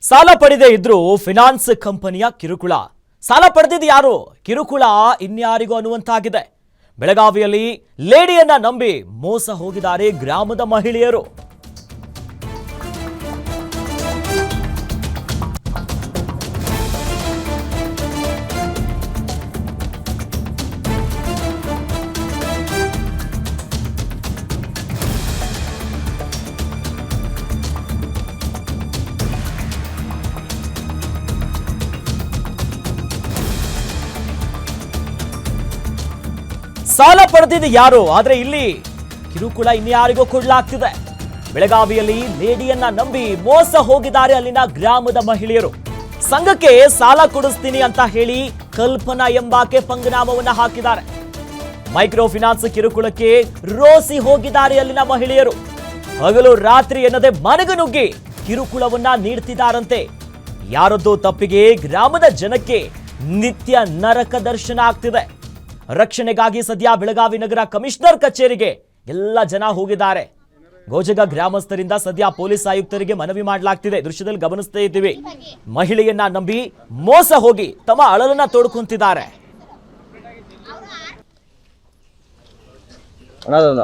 ಸಾಲ ಪಡೆದೇ ಇದ್ರೂ ಫಿನಾನ್ಸ್ ಕಂಪನಿಯ ಕಿರುಕುಳ. ಸಾಲ ಪಡೆದಿದ್ದು ಯಾರು, ಕಿರುಕುಳ ಇನ್ಯಾರಿಗೂ ಅನ್ನುವಂತಾಗಿದೆ. ಬೆಳಗಾವಿಯಲ್ಲಿ ಲೇಡಿಯನ್ನ ನಂಬಿ ಮೋಸ ಹೋಗಿದ್ದಾರೆ ಗ್ರಾಮದ ಮಹಿಳೆಯರು. ಸಾಲ ಪಡೆದಿದ್ದು ಯಾರು, ಆದ್ರೆ ಇಲ್ಲಿ ಕಿರುಕುಳ ಇನ್ಯಾರಿಗೂ ಕೊಡಲಾಗ್ತಿದೆ. ಬೆಳಗಾವಿಯಲ್ಲಿ ಲೇಡಿಯನ್ನ ನಂಬಿ ಮೋಸ ಹೋಗಿದ್ದಾರೆ ಅಲ್ಲಿನ ಗ್ರಾಮದ ಮಹಿಳೆಯರು. ಸಂಘಕ್ಕೆ ಸಾಲ ಕೊಡಿಸ್ತೀನಿ ಅಂತ ಹೇಳಿ ಕಲ್ಪನಾ ಎಂಬಾಕೆ ಪಂಗನಾಮವನ್ನ ಹಾಕಿದ್ದಾರೆ. ಮೈಕ್ರೋ ಫಿನಾನ್ಸ್ ಕಿರುಕುಳಕ್ಕೆ ರೋಸಿ ಹೋಗಿದ್ದಾರೆ ಅಲ್ಲಿನ ಮಹಿಳೆಯರು. ಹಗಲು ರಾತ್ರಿ ಎನ್ನದೆ ಮನೆಗೆ ನುಗ್ಗಿ ಕಿರುಕುಳವನ್ನ ನೀಡ್ತಿದ್ದಾರಂತೆ. ಯಾರದ್ದೋ ತಪ್ಪಿಗೆ ಗ್ರಾಮದ ಜನಕ್ಕೆ ನಿತ್ಯ ನರಕ ದರ್ಶನ ಆಗ್ತಿದೆ. ರಕ್ಷಣೆಗಾಗಿ ಸದ್ಯ ಬೆಳಗಾವಿ ನಗರ ಕಮಿಷನರ್ ಕಚೇರಿಗೆ ಎಲ್ಲ ಜನ ಹೋಗಿದ್ದಾರೆ. ಗೋಜಗ ಗ್ರಾಮಸ್ಥರಿಂದ ಸದ್ಯ ಪೊಲೀಸ್ ಆಯುಕ್ತರಿಗೆ ಮನವಿ ಮಾಡಲಾಗ್ತಿದೆ. ದೃಶ್ಯದಲ್ಲಿ ಗಮನಿಸ್ತಾ ಇದ್ದೀವಿ, ಮಹಿಳೆಯನ್ನ ನಂಬಿ ಮೋಸ ಹೋಗಿ ತಮ್ಮ ಅಳಲನ್ನ ತೋಡ್ಕೊಂತಿದ್ದಾರೆ.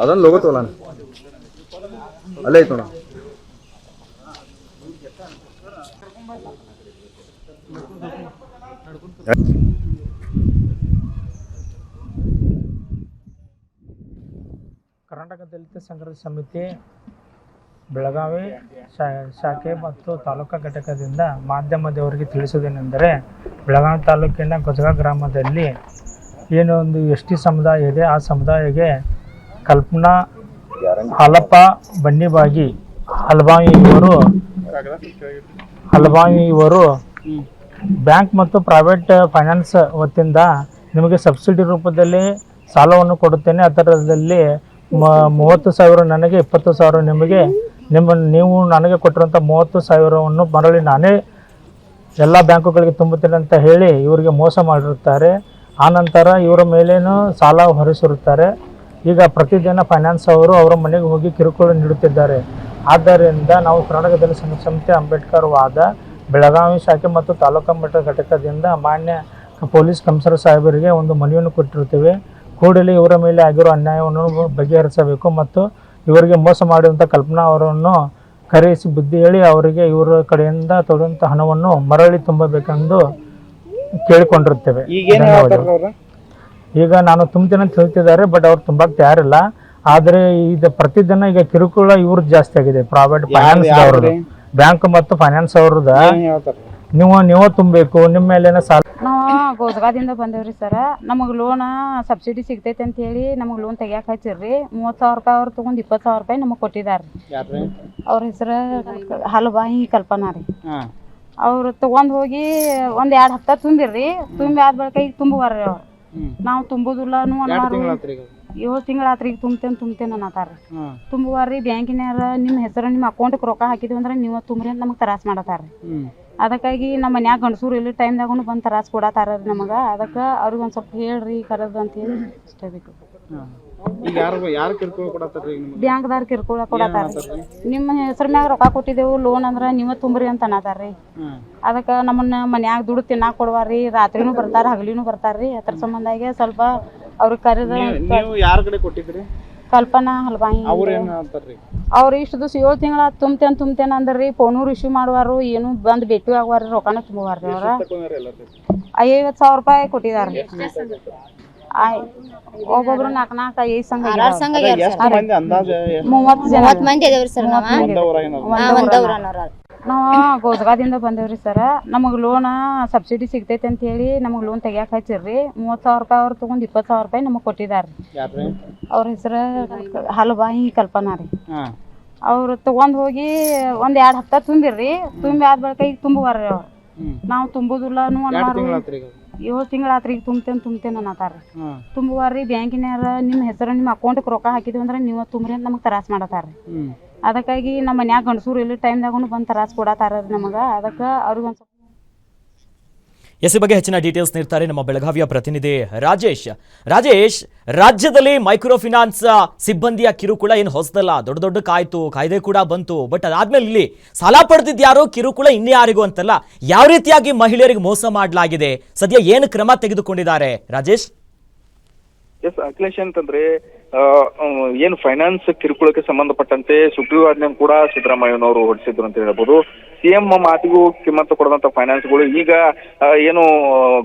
ಅದೊಂದು ಲೋಗೋ ತೋಲ ಅಲ್ಲೇ ಐತೋಣ. ಕರ್ನಾಟಕ ದಲಿತ ಸಂಘರ್ಷ ಸಮಿತಿ ಬೆಳಗಾವಿ ಶಾಖೆ ಮತ್ತು ತಾಲೂಕಾ ಘಟಕದಿಂದ ಮಾಧ್ಯಮದವರಿಗೆ ತಿಳಿಸುವುದೇನೆಂದರೆ, ಬೆಳಗಾವಿ ತಾಲೂಕಿನ ಗೊಜಗ ಗ್ರಾಮದಲ್ಲಿ ಏನು ಒಂದು ಎಸ್.ಟಿ ಸಮುದಾಯ ಇದೆ, ಆ ಸಮುದಾಯಕ್ಕೆ ಕಲ್ಪನಾ ಹಾಲಪ್ಪ ಬನ್ನಿಬಾಗಿ ಹಲಬಾವಿ ಇವರು ಬ್ಯಾಂಕ್ ಮತ್ತು ಪ್ರೈವೇಟ್ ಫೈನಾನ್ಸ್ ವತಿಯಿಂದ ನಿಮಗೆ ಸಬ್ಸಿಡಿ ರೂಪದಲ್ಲಿ ಸಾಲವನ್ನು ಕೊಡುತ್ತೇನೆ, ಅದರಲ್ಲಿ 30,000 ನನಗೆ, 20,000 ನಿಮಗೆ, ನೀವು ನನಗೆ ಕೊಟ್ಟಿರುವಂಥ 30,000ವನ್ನು ಮರಳಿ ನಾನೇ ಎಲ್ಲ ಬ್ಯಾಂಕುಗಳಿಗೆ ತುಂಬುತ್ತೇನೆ ಅಂತ ಹೇಳಿ ಇವರಿಗೆ ಮೋಸ ಮಾಡಿರುತ್ತಾರೆ. ಆನಂತರ ಇವರ ಮೇಲೇನು ಸಾಲ ಹೊರಿಸಿರುತ್ತಾರೆ. ಈಗ ಪ್ರತಿದಿನ ಫೈನಾನ್ಸ್ ಅವರು ಅವರ ಮನೆಗೆ ಹೋಗಿ ಕಿರುಕುಳ ನೀಡುತ್ತಿದ್ದಾರೆ. ಆದ್ದರಿಂದ ನಾವು ಕರ್ನಾಟಕ ದಲಿತ ಸಂಘರ್ಷ ಸಮಿತಿ ಅಂಬೇಡ್ಕರ್ ವಾದ ಬೆಳಗಾವಿ ಶಾಖೆ ಮತ್ತು ತಾಲೂಕಾ ಮಟ್ಟ ಘಟಕದಿಂದ ಮಾನ್ಯ ಪೊಲೀಸ್ ಕಮಿಷನರ್ ಸಾಹೇಬರಿಗೆ ಒಂದು ಮನವಿಯನ್ನು ಕೊಟ್ಟಿರುತ್ತೇವೆ. ಕೂಡಲೇ ಇವರ ಮೇಲೆ ಆಗಿರೋ ಅನ್ಯಾಯವನ್ನು ಬಗೆಹರಿಸಬೇಕು ಮತ್ತು ಇವರಿಗೆ ಮೋಸ ಮಾಡಿದಂಥ ಕಲ್ಪನಾ ಅವರನ್ನು ಕರೆಯಿಸಿ ಬುದ್ಧಿ ಹೇಳಿ ಅವರಿಗೆ ಇವರ ಕಡೆಯಿಂದ ತೊಗೊಂಡ ಹಣವನ್ನು ಮರಳಿ ತುಂಬಬೇಕೆಂದು ಕೇಳಿಕೊಂಡಿರುತ್ತೇವೆ. ಈಗ ನಾನು ತುಂಬ್ತೀನಿ ಅಂತ ಹೇಳ್ತಿದ್ದಾರೆ, ಬಟ್ ಅವ್ರು ತುಂಬಕ್ಕೆ ತಯಾರಿಲ್ಲ. ಆದರೆ ಇದು ಪ್ರತಿದಿನ ಈಗ ಕಿರುಕುಳ ಇವ್ರದ್ದು ಜಾಸ್ತಿ ಆಗಿದೆ. ಪ್ರೈವೇಟ್ ಫೈನಾನ್ಸ್ ಅವ್ರದ್ದು, ಬ್ಯಾಂಕ್ ಮತ್ತು ಫೈನಾನ್ಸ್ ಅವ್ರದ್ದು ನೀವು ತುಂಬಬೇಕು. ನಿಮ್ಮ ಮೇಲೆ ಸಾಲ ನಾವು ಗೋಜಗಾದಿಂದ ಬಂದೇವ್ರಿ ಸರ. ನಮಗೆ ಲೋನ್ ಸಬ್ಸಿಡಿ ಸಿಗ್ತೈತೆ ಅಂತ ಹೇಳಿ ನಮಗೆ ಲೋನ್ ತೆಗಿಯಕ್ಕೆ ಹಚ್ಚಿರ್ರಿ. 30,000 ರೂಪಾಯಿ ಅವ್ರು ತೊಗೊಂಡು 20,000 ರೂಪಾಯಿ ನಮಗೆ ಕೊಟ್ಟಿದ್ದಾರೆ. ಅವ್ರ ಹೆಸರು ಹಲಬಾಯಿ ಕಲ್ಪನಾ ರೀ. ಅವ್ರು ತೊಗೊಂಡು ಹೋಗಿ 1-2 ಹಪ್ತ ತುಂಬಿರ್ರಿ. ತುಂಬಿ ಆದ ಬಳಿಕ ಈಗ ತುಂಬುವಾರ್ರಿ ಅವ್ರು. ನಾವು ತುಂಬುದಿಲ್ಲ 7 ತಿಂಗಳಾತ್ರಿ ಈಗ ತುಂಬ್ತೇನೆ ಅನ್ನತಾರ. ತುಂಬುವಾರ್ರಿ ಬ್ಯಾಂಕಿನಾರ ನಿಮ್ಮ ಹೆಸರು ನಿಮ್ಮ ಅಕೌಂಟ್ಗೆ ರೊಕ್ಕ ಹಾಕಿದ್ವಿ ಅಂದ್ರೆ ನೀವು ತುಂಬ್ರಿ ಅಂತ ನಮಗೆ ತರಾಸ್ ಮಾಡತ್ತಾರ್ರಿ. ಅದಕ್ಕಾಗಿ ನಮ್ಮ ಮನ್ಯಾಗ ಗಂಡಸೂರು ಇಲ್ಲಿ ಟೈಮ್ದಾಗೂ ಬಂದು ತರಾಸ್ ಕೊಡತ್ತಾರ ನಮಗೆ. ಅದಕ್ಕೆ ಅವ್ರಿಗೆ ಒಂದು ಸ್ವಲ್ಪ ಹೇಳ್ರಿ ಕರೆದು ಅಂತ ಹೇಳಿ ಇಷ್ಟ ಬೇಕು. ಬ್ಯಾಂಕ್ದಾರ ಕಿರುಕುಳ ಕೊಡತ್ತಾರ. ನಿಮ್ಮ ಹೆಸರು ಮ್ಯಾಗ ರೊಕ್ಕ ಕೊಟ್ಟಿದ್ದೆವು ಲೋನ್ ಅಂದ್ರೆ ನೀವೇ ತುಂಬ್ರಿ ಅಂತ ಅನ್ನತಾರ್ರಿ. ಅದಕ್ಕೆ ನಮ್ಮನ್ನ ಮನ್ಯಾಗ ದುಡ್ಡು ತಿನ್ನಾಕ ಕೊಡ್ವಾರ್ರಿ. ರಾತ್ರಿನೂ ಬರ್ತಾರ, ಹಗಲಿನೂ ಬರ್ತಾರ್ರಿ. ಅದ್ರ ಸಂಬಂಧಾಗಿ ಸ್ವಲ್ಪ ಅವ್ರಿಗೆ ಕರೆದ ಕಲ್ಪನಾ ಹಲಬಾಯಿ ಅವ್ರು ಇಷ್ಟು ದಿವಸ 7 ತಿಂಗಳ ತುಂಬ್ತೇನೆ ಅಂದ್ರಿ. ಫೋನೂರು ಇಶ್ಯೂ ಮಾಡುವಾರು, ಏನು ಬಂದು ಭೇಟಿ ಆಗುವಾರ, ರೊಕ್ಕನ ತುಂಬುವಾರ್ರಿ. ಅವ್ರ 50,000 ರೂಪಾಯಿ ಕೊಟ್ಟಿದಾರ್ರಿ. ಒಬ್ಬೊಬ್ರು 4-5 ಸಂಘ 30 ಮಂದಿ ಅದೇವ್ರಿ ಸರ್. ನಾವು ಗೋಜಗಾದಿಂದ ಬಂದೇವ್ರಿ ಸರ. ನಮಗೆ ಲೋನ್ ಸಬ್ಸಿಡಿ ಸಿಗ್ತೈತೆ ಅಂತ ಹೇಳಿ ನಮಗೆ ಲೋನ್ ತೆಗಿಯಕ್ಕೆ ಹಚ್ಚಿರ್ರಿ. 30,000 ರೂಪಾಯಿ ಅವ್ರು ತೊಗೊಂಡು 20,000 ರೂಪಾಯಿ ನಮಗೆ ಕೊಟ್ಟಿದ್ದಾರೆ. ಅವ್ರ ಹೆಸರು ಹಲಬಾಯಿ ಕಲ್ಪನಾ ರೀ. ಅವ್ರು ತೊಗೊಂಡು ಹೋಗಿ 1-2 ಹಪ್ತ ತುಂಬಿರ್ರಿ. ತುಂಬಿ ಆದ ಬಳಿಕ ಈಗ ತುಂಬುವಾರ್ರಿ ಅವ್ರು. ನಾವು ತುಂಬುದಿಲ್ಲ 7 ತಿಂಗಳಾತ್ರಿ ಈಗ ತುಂಬ್ತೇನೆ ಅನ್ನತಾರ್ರಿ. ತುಂಬುವಾರ್ರಿ ಬ್ಯಾಂಕಿನಾರ ನಿಮ್ಮ ಹೆಸರು ನಿಮ್ಮ ಅಕೌಂಟ್ಗೆ ರೊಕ್ಕ ಹಾಕಿದ್ವಿ ಅಂದ್ರೆ ನೀವು ತುಂಬ್ರಿ ಅಂತ ನಮಗೆ ತರಾಸ್ ಮಾಡತ್ತಾರ್ರಿ. ಅದಕ್ಕಾಗಿ ನಮ್ಮ ಮನ್ಯಾಗ ಗಂಡಸೂರು ಇಲ್ಲಿ ಟೈಮ್ದಾಗೂ ಬಂದು ತರಾಸ್ ಕೊಡತ್ತಾರ ನಮಗೆ. ಅದಕ್ಕೆ ಅವ್ರಿಗೆ ಒಂದು ಸ್ವಲ್ಪ ಎಸ್ ಈ ಬಗ್ಗೆ ಹೆಚ್ಚಿನ ಡೀಟೇಲ್ಸ್ ನೀಡ್ತಾರೆ ನಮ್ಮ ಬೆಳಗಾವಿಯ ಪ್ರತಿನಿಧಿ ರಾಜೇಶ್. ರಾಜ್ಯದಲ್ಲಿ ಮೈಕ್ರೋ ಫಿನಾನ್ಸ್ ಸಿಬ್ಬಂದಿಯ ಕಿರುಕುಳ ಏನು ಹೊಸದಲ್ಲ, ದೊಡ್ಡ ದೊಡ್ಡ ಕಾಯ್ದೆ ಕೂಡ ಬಂತು. ಬಟ್ ಅದಾದ್ಮೇಲೆ ಇಲ್ಲಿ ಸಾಲ ಪಡೆದಿದ್ಯಾರೋ ಕಿರುಕುಳ ಇನ್ಯಾರಿಗೂ ಅಂತಲ್ಲ, ಯಾವ ರೀತಿಯಾಗಿ ಮಹಿಳೆಯರಿಗೆ ಮೋಸ ಮಾಡಲಾಗಿದೆ, ಸದ್ಯ ಏನು ಕ್ರಮ ತೆಗೆದುಕೊಂಡಿದ್ದಾರೆ ರಾಜೇಶ್? ಎಸ್ ಅಖಿಲೇಶ್ ಅಂತಂದ್ರೆ ಏನು ಫೈನಾನ್ಸ್ ಕಿರುಕುಳಕ್ಕೆ ಸಂಬಂಧಪಟ್ಟಂತೆ ಸುಗ್ರೀವಾಜ್ಞೆ ಕೂಡ ಸಿದ್ದರಾಮಯ್ಯನವರು ಹೊರಡಿಸಿದ್ರು ಅಂತ ಹೇಳ್ಬೋದು. ಸಿಎಂ ಮಾತಿಗೂ ಕಿಮ್ಮತ್ತು ಕೊಡದಂತ ಫೈನಾನ್ಸ್ಗಳು ಈಗ ಏನು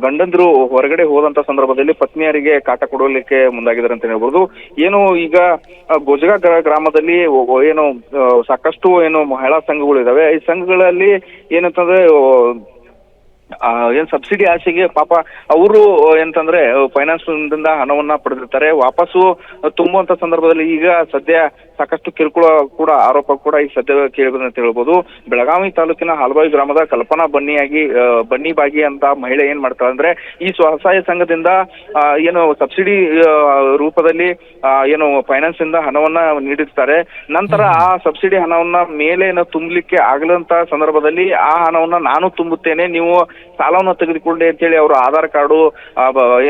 ಗಂಡಂದ್ರು ಹೊರಗಡೆ ಹೋದಂತ ಸಂದರ್ಭದಲ್ಲಿ ಪತ್ನಿಯರಿಗೆ ಕಾಟ ಕೊಡಲಿಕ್ಕೆ ಮುಂದಾಗಿದ್ದಾರೆ ಅಂತ ಹೇಳ್ಬೋದು. ಏನು ಈಗ ಗೊಜಗ ಗ್ರಾಮದಲ್ಲಿ ಏನು ಸಾಕಷ್ಟು ಏನು ಮಹಿಳಾ ಸಂಘಗಳು ಇದಾವೆ. ಈ ಸಂಘಗಳಲ್ಲಿ ಏನಂತಂದ್ರೆ ಏನ್ ಸಬ್ಸಿಡಿ ಆಸೆಗೆ ಪಾಪ ಅವರು ಎಂತಂದ್ರೆ ಫೈನಾನ್ಸ್ ದಿಂದ ಹಣವನ್ನ ಪಡೆದಿರ್ತಾರೆ, ವಾಪಸ್ಸು ತುಂಬುವಂತ ಸಂದರ್ಭದಲ್ಲಿ ಈಗ ಸದ್ಯ ಸಾಕಷ್ಟು ಕಿರುಕುಳ ಕೂಡ ಆರೋಪ ಕೂಡ ಈಗ ಸದ್ಯ ಕೇಳಿಬಂದ ಅಂತ ಹೇಳ್ಬೋದು. ಬೆಳಗಾವಿ ತಾಲೂಕಿನ ಹಾಲಬಾವಿ ಗ್ರಾಮದ ಕಲ್ಪನಾ ಬನ್ನಿಬಾಗಿ ಅಂತ ಮಹಿಳೆ ಏನ್ ಮಾಡ್ತಾಳೆ ಅಂದ್ರೆ ಈ ಸ್ವಸಹಾಯ ಸಂಘದಿಂದ ಏನು ಸಬ್ಸಿಡಿ ರೂಪದಲ್ಲಿ ಏನು ಫೈನಾನ್ಸ್ ಇಂದ ಹಣವನ್ನ ನೀಡಿರ್ತಾರೆ. ನಂತರ ಆ ಸಬ್ಸಿಡಿ ಹಣವನ್ನ ಮೇಲೆ ತುಂಬಲಿಕ್ಕೆ ಆಗಲಂತ ಸಂದರ್ಭದಲ್ಲಿ ಆ ಹಣವನ್ನ ನಾನು ತುಂಬುತ್ತೇನೆ, ನೀವು ಸಾಲವನ್ನು ತೆಗೆದುಕೊಂಡೆ ಅಂತೇಳಿ ಅವರು ಆಧಾರ್ ಕಾರ್ಡು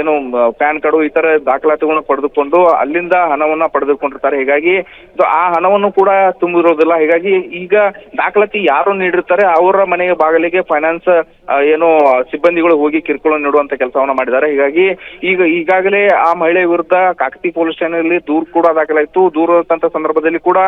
ಏನು ಪ್ಯಾನ್ ಕಾರ್ಡು ಈ ತರ ದಾಖಲಾತಿಗಳನ್ನ ಪಡೆದುಕೊಂಡು ಅಲ್ಲಿಂದ ಹಣವನ್ನ ಪಡೆದುಕೊಂಡಿರ್ತಾರೆ. ಹೀಗಾಗಿ ಆ ಹಣವನ್ನು ಕೂಡ ತುಂಬಿರೋದಿಲ್ಲ. ಹೀಗಾಗಿ ಈಗ ದಾಖಲಾತಿ ಯಾರು ನೀಡಿರ್ತಾರೆ ಅವರ ಮನೆಗೆ ಬಾಗಿಲಿಗೆ ಫೈನಾನ್ಸ್ ಏನು ಸಿಬ್ಬಂದಿಗಳು ಹೋಗಿ ಕಿರುಕುಳ ನೀಡುವಂತ ಕೆಲಸವನ್ನ ಮಾಡಿದ್ದಾರೆ. ಹೀಗಾಗಿ ಈಗಾಗಲೇ ಆ ಮಹಿಳೆ ವಿರುದ್ಧ ಕಾಕತಿ ಪೊಲೀಸ್ ಠಾಣೆಯಲ್ಲಿ ದೂರು ಕೂಡ ದಾಖಲಾಯಿತು. ದೂರ ತಂತ ಸಂದರ್ಭದಲ್ಲಿ ಕೂಡ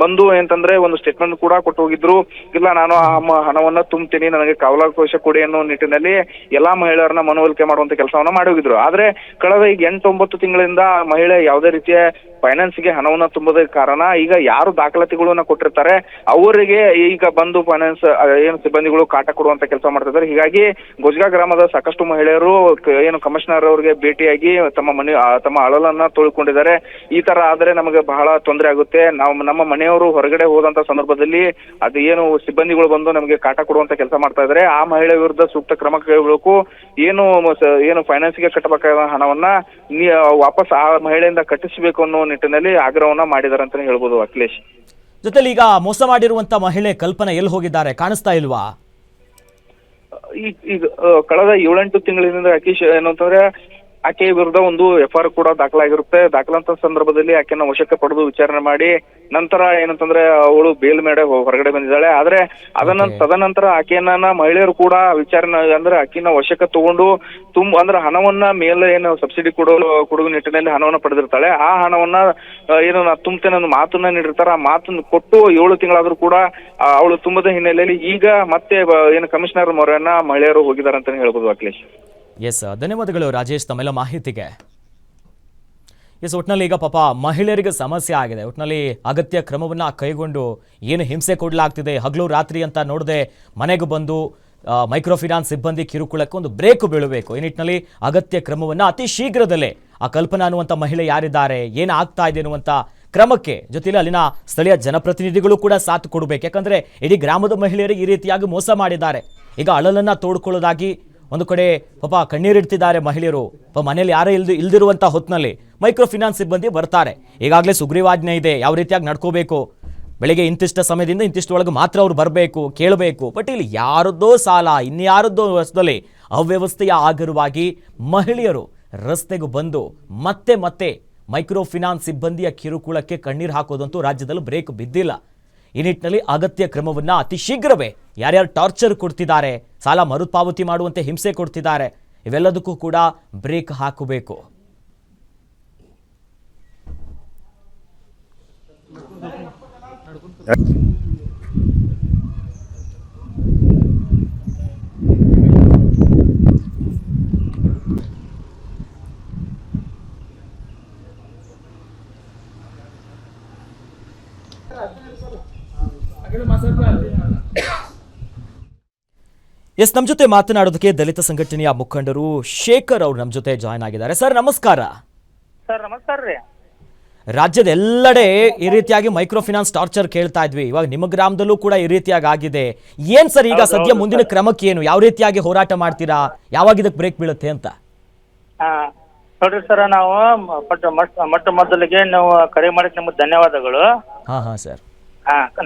ಬಂದು ಅಂತಂದ್ರೆ ಒಂದು ಸ್ಟೇಟ್ಮೆಂಟ್ ಕೂಡ ಕೊಟ್ಟು ಹೋಗಿದ್ರು. ಇಲ್ಲ, ನಾನು ಆ ಹಣವನ್ನ ತುಂಬ್ತೀನಿ, ನನಗೆ ಕಾವಲಾವಕಾಶ ಕೊಡಿ ಅನ್ನೋ ನಿಟ್ಟಿನಲ್ಲಿ ಎಲ್ಲಾ ಮಹಿಳೆಯರನ್ನ ಮನವೊಲಿಕೆ ಮಾಡುವಂತ ಕೆಲಸವನ್ನ ಮಾಡಿ ಹೋಗಿದ್ರು. ಆದ್ರೆ ಕಳೆದ ಈಗ 8-9 ತಿಂಗಳಿಂದ ಮಹಿಳೆ ಯಾವುದೇ ರೀತಿಯ ಫೈನಾನ್ಸ್ಗೆ ಹಣವನ್ನ ತುಂಬೋದಕ್ಕೆ ಕಾರಣ ಈಗ ಯಾರು ದಾಖಲಾತಿಗಳನ್ನ ಕೊಟ್ಟಿರ್ತಾರೆ ಅವರಿಗೆ ಈಗ ಬಂದು ಫೈನಾನ್ಸ್ ಏನು ಸಿಬ್ಬಂದಿಗಳು ಕಾಟ ಕೊಡುವಂತ ಕೆಲಸ ಮಾಡ್ತಿದ್ದಾರೆ. ಹೀಗಾಗಿ ಗೊಜಗಾ ಗ್ರಾಮದ ಸಾಕಷ್ಟು ಮಹಿಳೆಯರು ಏನು ಕಮಿಷನರ್ ಅವರಿಗೆ ಭೇಟಿಯಾಗಿ ತಮ್ಮ ಅಳಲನ್ನ ತೊಳ್ಕೊಂಡಿದ್ದಾರೆ. ಈ ತರ ಆದ್ರೆ ನಮಗೆ ಬಹಳ ತೊಂದರೆ ಆಗುತ್ತೆ, ನಮ್ಮ ಮನೆಯವರು ಹೊರಗಡೆ ಹೋದಂತ ಸಂದರ್ಭದಲ್ಲಿ ಅದು ಏನು ಸಿಬ್ಬಂದಿಗಳು ಬಂದು ನಮಗೆ ಕಾಟ ಕೊಡುವಂತ ಕೆಲಸ ಮಾಡ್ತಾ ಇದ್ದಾರೆ. ಆ ಮಹಿಳೆ ವಿರುದ್ಧ ಸೂಕ್ತ ಕ್ರಮ ಕೈಗೊಳ್ಳಬೇಕು, ಏನು ಫೈನಾನ್ಸ್ಗೆ ಕಟ್ಟಬೇಕಾದ ಹಣವನ್ನ ವಾಪಸ್ ಆ ಮಹಿಳೆಯಿಂದ ಕಟ್ಟಿಸಬೇಕು ಅನ್ನೋ ನಿಟ್ಟಿನಲ್ಲಿ ಆಗ್ರಹವನ್ನ ಮಾಡಿದ್ದಾರೆ ಅಂತಾನೆ ಹೇಳ್ಬೋದು ಅಖಿಲೇಶ್. ಜೊತೆಲಿ ಈಗ ಮೋಸ ಮಾಡಿರುವಂತ ಮಹಿಳೆ ಕಲ್ಪನಾ ಎಲ್ಲಿ ಹೋಗಿದ್ದಾರೆ, ಕಾಣಿಸ್ತಾ ಇಲ್ವಾ? ಈಗ ಕಳೆದ 7-8 ತಿಂಗಳಿಂದ ಅಖಿಲೇಶ್ ಏನಂತಂದ್ರೆ ಆಕೆ ವಿರುದ್ಧ ಒಂದು FIR ಕೂಡ ದಾಖಲಾಗಿರುತ್ತೆ. ದಾಖಲಾಂತ ಸಂದರ್ಭದಲ್ಲಿ ಆಕೆನ ವಶಕ್ಕೆ ಪಡೆದು ವಿಚಾರಣೆ ಮಾಡಿ ನಂತರ ಏನಂತಂದ್ರೆ ಅವಳು ಬೇಲ್ ಮೇಲೆ ಹೊರಗಡೆ ಬಂದಿದ್ದಾಳೆ. ಆದ್ರೆ ತದನಂತರ ಆಕೆಯನ್ನ ಮಹಿಳೆಯರು ಕೂಡ ವಿಚಾರಣೆ ಅಂದ್ರೆ ಆಕೆನ ವಶಕ್ಕೆ ತಗೊಂಡು ಅಂದ್ರೆ ಹಣವನ್ನ ಮೇಲೆ ಏನು ಸಬ್ಸಿಡಿ ಕೊಡುವ ನಿಟ್ಟಿನಲ್ಲಿ ಹಣವನ್ನ ಪಡೆದಿರ್ತಾಳೆ. ಆ ಹಣವನ್ನ ಏನು ತುಂಬತೇನೆ ಒಂದು ಮಾತನ್ನ ನೀಡಿರ್ತಾರೆ. ಆ ಮಾತನ್ನ ಕೊಟ್ಟು 7 ತಿಂಗಳಾದ್ರೂ ಕೂಡ ಅವಳು ತುಂಬದ ಹಿನ್ನೆಲೆಯಲ್ಲಿ ಈಗ ಮತ್ತೆ ಏನು ಕಮಿಷನರ್ ಮೊರೆಯನ್ನ ಮಹಿಳೆಯರು ಹೋಗಿದ್ದಾರೆ ಅಂತಾನೆ ಹೇಳ್ಬೋದು ಅಖಿಲೇಶ್. ಎಸ್, ಧನ್ಯವಾದಗಳು ರಾಜೇಶ್ ತಮ್ಮೆಲ್ಲ ಮಾಹಿತಿಗೆ. ಎಸ್, ಒಟ್ಟಿನಲ್ಲಿ ಈಗ ಪಾಪ ಮಹಿಳೆಯರಿಗೆ ಸಮಸ್ಯೆ ಆಗಿದೆ. ಒಟ್ಟಿನಲ್ಲಿ ಅಗತ್ಯ ಕ್ರಮವನ್ನು ಕೈಗೊಂಡು ಏನು ಹಿಂಸೆ ಕೊಡಲಾಗ್ತಿದೆ, ಹಗಲು ರಾತ್ರಿ ಅಂತ ನೋಡದೆ ಮನೆಗೆ ಬಂದು ಮೈಕ್ರೋ ಫಿನಾನ್ಸ್ ಸಿಬ್ಬಂದಿ ಕಿರುಕುಳಕ್ಕೆ ಒಂದು ಬ್ರೇಕ್ ಬೀಳಬೇಕು. ಈ ನಿಟ್ಟಿನಲ್ಲಿ ಅಗತ್ಯ ಕ್ರಮವನ್ನು ಅತಿ ಶೀಘ್ರದಲ್ಲೇ ಆ ಕಲ್ಪನಾ ಅನ್ನುವಂಥ ಮಹಿಳೆ ಯಾರಿದ್ದಾರೆ, ಏನು ಆಗ್ತಾ ಇದೆ ಅನ್ನುವಂಥ ಕ್ರಮಕ್ಕೆ ಜೊತೆಲಿ ಅಲ್ಲಿನ ಸ್ಥಳೀಯ ಜನಪ್ರತಿನಿಧಿಗಳು ಕೂಡ ಸಾಥ್ ಕೊಡಬೇಕು. ಯಾಕಂದರೆ ಇಡೀ ಗ್ರಾಮದ ಮಹಿಳೆಯರಿಗೆ ಈ ರೀತಿಯಾಗಿ ಮೋಸ ಮಾಡಿದ್ದಾರೆ. ಈಗ ಅಳಲನ್ನು ತೋಡ್ಕೊಳ್ಳೋದಾಗಿ ಒಂದು ಕಡೆ ಪಾಪ ಕಣ್ಣೀರಿಡ್ತಿದ್ದಾರೆ ಮಹಿಳೆಯರು. ಮನೇಲಿ ಯಾರೇ ಇಲ್ದಿರುವಂಥ ಹೊತ್ತಿನಲ್ಲಿ ಮೈಕ್ರೋ ಫಿನಾನ್ಸ್ ಸಿಬ್ಬಂದಿ ಬರ್ತಾರೆ. ಈಗಾಗಲೇ ಸುಗ್ರೀವಾಜ್ಞೆ ಇದೆ, ಯಾವ ರೀತಿಯಾಗಿ ನಡ್ಕೋಬೇಕು, ಬೆಳಗ್ಗೆ ಇಂತಿಷ್ಟ ಸಮಯದಿಂದ ಇಂತಿಷ್ಟೊಳಗೆ ಮಾತ್ರ ಅವ್ರು ಬರಬೇಕು, ಕೇಳಬೇಕು. ಬಟ್ ಇಲ್ಲಿ ಯಾರದ್ದೋ ಸಾಲ ಇನ್ಯಾರದ್ದೋ ವರ್ಷದಲ್ಲಿ ಅವ್ಯವಸ್ಥೆಯ ಆಗಿರುವಾಗಿ ಮಹಿಳೆಯರು ರಸ್ತೆಗೆ ಬಂದು ಮತ್ತೆ ಮೈಕ್ರೋ ಫಿನಾನ್ಸ್ ಸಿಬ್ಬಂದಿಯ ಕಿರುಕುಳಕ್ಕೆ ಕಣ್ಣೀರು ಹಾಕೋದಂತೂ ರಾಜ್ಯದಲ್ಲಿ ಬ್ರೇಕ್ ಬಿದ್ದಿಲ್ಲ. ಈ ನಿಟ್ಟಿನಲ್ಲಿ ಅಗತ್ಯ ಕ್ರಮವನ್ನು ಅತಿ ಶೀಘ್ರವೇ ಯಾರ್ಯಾರು ಟಾರ್ಚರ್ ಕೊಡ್ತಿದ್ದಾರೆ, ಸಾಲ ಮರುಪಾವತಿ ಮಾಡುವಂತೆ ಹಿಂಸೆ ಕೊಡ್ತಿದ್ದಾರೆ, ಇವೆಲ್ಲದಕ್ಕೂ ಕೂಡ ಬ್ರೇಕ್ ಹಾಕಬೇಕು. ಎಸ್, ನಮ್ಮ ಜೊತೆ ಮಾತನಾಡೋದಕ್ಕೆ ದಲಿತ ಸಂಘಟನೆಯ ಮುಖಂಡರು ಶೇಖರ್ ಅವರು ನಮ್ಮ ಜೊತೆ ಜಾಯ್ನ್ ಆಗಿದ್ದಾರೆ. ಸರ್ ನಮಸ್ಕಾರ. ಸರ್ ನಮಸ್ಕಾರ ರೀ. ರಾಜ್ಯದ ಎಲ್ಲೆಡೆ ಈ ರೀತಿಯಾಗಿ ಮೈಕ್ರೋ ಫಿನಾನ್ಸ್ ಟಾರ್ಚರ್ ಕೇಳ್ತಾ ಇದ್ವಿ. ಇವಾಗ ನಿಮ್ಮ ಗ್ರಾಮದಲ್ಲೂ ಕೂಡ ಈ ರೀತಿಯಾಗಿ ಆಗಿದೆ. ಏನ್ ಸರ್ ಈಗ ಸದ್ಯ ಮುಂದಿನ ಕ್ರಮಕ್ಕೆ ಏನು, ಯಾವ ರೀತಿಯಾಗಿ ಹೋರಾಟ ಮಾಡ್ತೀರಾ, ಯಾವಾಗ ಇದಕ್ಕೆ ಬ್ರೇಕ್ ಬೀಳುತ್ತೆ ಅಂತ? ನೋಡ್ರಿ ಸರ್, ನಾವು ಮೊಟ್ಟ ಮೊದಲಿಗೆ ನಾವು ಕರೆ ಮಾಡಿದ ನಿಮ್ಗೆ ಧನ್ಯವಾದಗಳು. ಹಾ ಸರ್.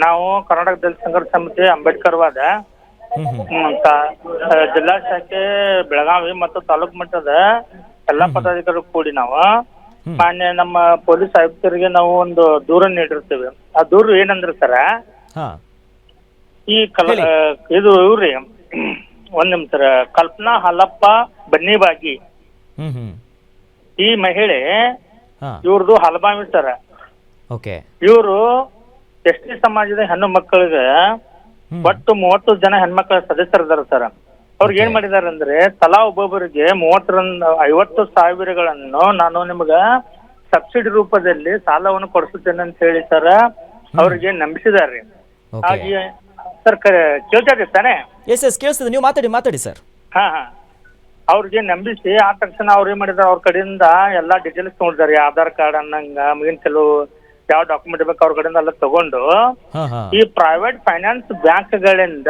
ನಾವು ಕರ್ನಾಟಕ ದಲಿತ ಸಂಘರ್ಷ ಸಮಿತಿ ಅಂಬೇಡ್ಕರ್ ವಾದ ಜಿಲ್ಲಾ ಶಾಖೆ ಬೆಳಗಾವಿ ಮತ್ತು ತಾಲೂಕು ಮಟ್ಟದ ಎಲ್ಲಾ ಪದಾಧಿಕಾರಿಗಳು ಕೂಡಿ ನಾವು ಮಾನ್ಯ ನಮ್ಮ ಪೊಲೀಸ್ ಆಯುಕ್ತರಿಗೆ ನಾವು ಒಂದು ದೂರ ನೀಡಿರ್ತೇವೆ. ಆ ದೂರು ಏನಂದ್ರೆ ಸರ, ಹಾ ಈ ಇದು ಇವ್ರಿ ಒಂದ್ ನಿಮಿಷ ಸರ, ಕಲ್ಪನಾ ಹಾಲಪ್ಪ ಬನ್ನಿಬಾಗಿ ಈ ಮಹಿಳೆ ಇವ್ರದ್ದು ಹಲಬಾವಿ ಸರ. ಓಕೆ. ಇವರು ಎಸ್ಟಿ ಸಮಾಜದ ಹೆಣ್ಣು ಮಕ್ಕಳಿಗೆ ಒಟ್ಟು 30 ಜನ ಹೆಣ್ಮಕ್ಳ ಸದಸ್ಯರಿದ್ದಾರೆ ಸರ್. ಅವ್ರಿಗೆ ಏನ್ ಮಾಡಿದಾರೆ ಅಂದ್ರೆ ತಲಾ ಒಬ್ಬೊಬ್ಬರಿಗೆ 50,000 ನಾನು ನಿಮ್ಗ ಸಬ್ಸಿಡಿ ರೂಪದಲ್ಲಿ ಸಾಲವನ್ನು ಕೊಡಿಸುತ್ತೇನೆ ಅಂತ ಹೇಳಿ ಸರ್ ಅವ್ರಿಗೆ ನಂಬಿಸಿದಾರೆ. ಹಾಗೆ ಸರ್ ಕೇಳ್ತಾ ಇದೆ ತಾನೆ? ಎಸ್ ಕೇಳಿಸ್ತದೆ, ನೀವು ಮಾತಾಡಿ ಸರ್. ಹಾ ಅವ್ರಿಗೆ ನಂಬಿಸಿ ಆ ತಕ್ಷಣ ಅವ್ರು ಏನ್ ಮಾಡಿದಾರೆ, ಅವ್ರ ಕಡೆಯಿಂದ ಎಲ್ಲಾ ಡೀಟೇಲ್ಸ್ ತಗೊಂಡಿದ್ದಾರೆ. ಆಧಾರ್ ಕಾರ್ಡ್ ಅನ್ನಂಗ ಮೇನ್ ಕೆಲವು ಯಾವ ಡಾಕ್ಯುಮೆಂಟ್ ಬೇಕು ಅವ್ರ ಕಡೆಯಿಂದ ಎಲ್ಲ ತಗೊಂಡು ಈ ಪ್ರೈವೇಟ್ ಫೈನಾನ್ಸ್ ಬ್ಯಾಂಕ್ಗಳಿಂದ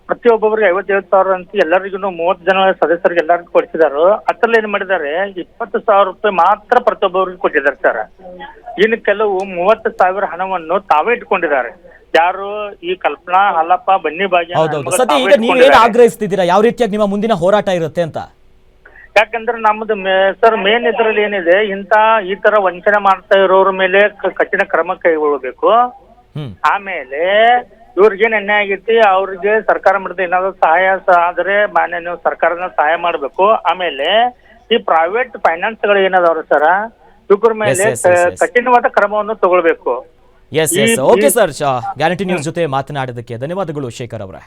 ಪ್ರತಿಯೊಬ್ಬೊಬ್ಬರಿಗೆ 55,000 ಅಂತ ಎಲ್ಲರಿಗೂ 30 ಜನ ಸದಸ್ಯರಿಗೆ ಎಲ್ಲರಿಗೂ ಕೊಡಿಸಿದಾರು. ಅದ್ರಲ್ಲಿ ಏನ್ ಮಾಡಿದ್ದಾರೆ 20,000 ರೂಪಾಯಿ ಮಾತ್ರ ಪ್ರತಿಯೊಬ್ಬರಿಗೆ ಕೊಟ್ಟಿದ್ದಾರೆ ಸರ್. ಇನ್ನು ಕೆಲವು 30,000 ಹಣವನ್ನು ತಾವೇ ಇಟ್ಕೊಂಡಿದ್ದಾರೆ. ಯಾರು ಈ ಕಲ್ಪನಾ ಹಾಲಪ್ಪ ಬನ್ನಿಬಾಗಿ. ಸದ್ಯ ಈಗ ನೀವೇನು ಆಗ್ರಹಿಸ್ತಿದ್ದೀರಾ, ಯಾವ ರೀತಿಯಾಗಿ ನಿಮ್ಮ ಮುಂದಿನ ಹೋರಾಟ ಇರುತ್ತೆ ಅಂತ? ಯಾಕಂದ್ರೆ ನಮ್ದು ಸರ್ ಮೇನ್ ಇದ್ರಲ್ಲಿ ಏನಿದೆ, ಈ ತರ ವಂಚನೆ ಮಾಡ್ತಾ ಇರೋರ ಮೇಲೆ ಕಠಿಣ ಕ್ರಮ ಕೈಗೊಳ್ಳಬೇಕು. ಆಮೇಲೆ ಇವ್ರಿಗೇನ್ ಅನ್ಯಾಯ ಆಗೈತಿ ಅವ್ರಿಗೆ ಸರ್ಕಾರ ಮಾಡಿದ ಏನಾದ್ರು ಸಹಾಯ ಆದ್ರೆ ಮಾನ್ಯ ನೀವು ಸರ್ಕಾರನ ಸಹಾಯ ಮಾಡ್ಬೇಕು. ಆಮೇಲೆ ಈ ಪ್ರೈವೇಟ್ ಫೈನಾನ್ಸ್ ಗಳು ಏನದಾವ್ರ ಸರ್, ಇವ್ರ ಮೇಲೆ ಕಠಿಣವಾದ ಕ್ರಮವನ್ನು ತಗೊಳ್ಬೇಕು. ಓಕೆ ಸರ್, ಗ್ಯಾರಂಟಿ ನ್ಯೂಸ್ ಜೊತೆ ಮಾತನಾಡೋದಕ್ಕೆ ಧನ್ಯವಾದಗಳು ಶೇಖರ್ ಅವರೇ.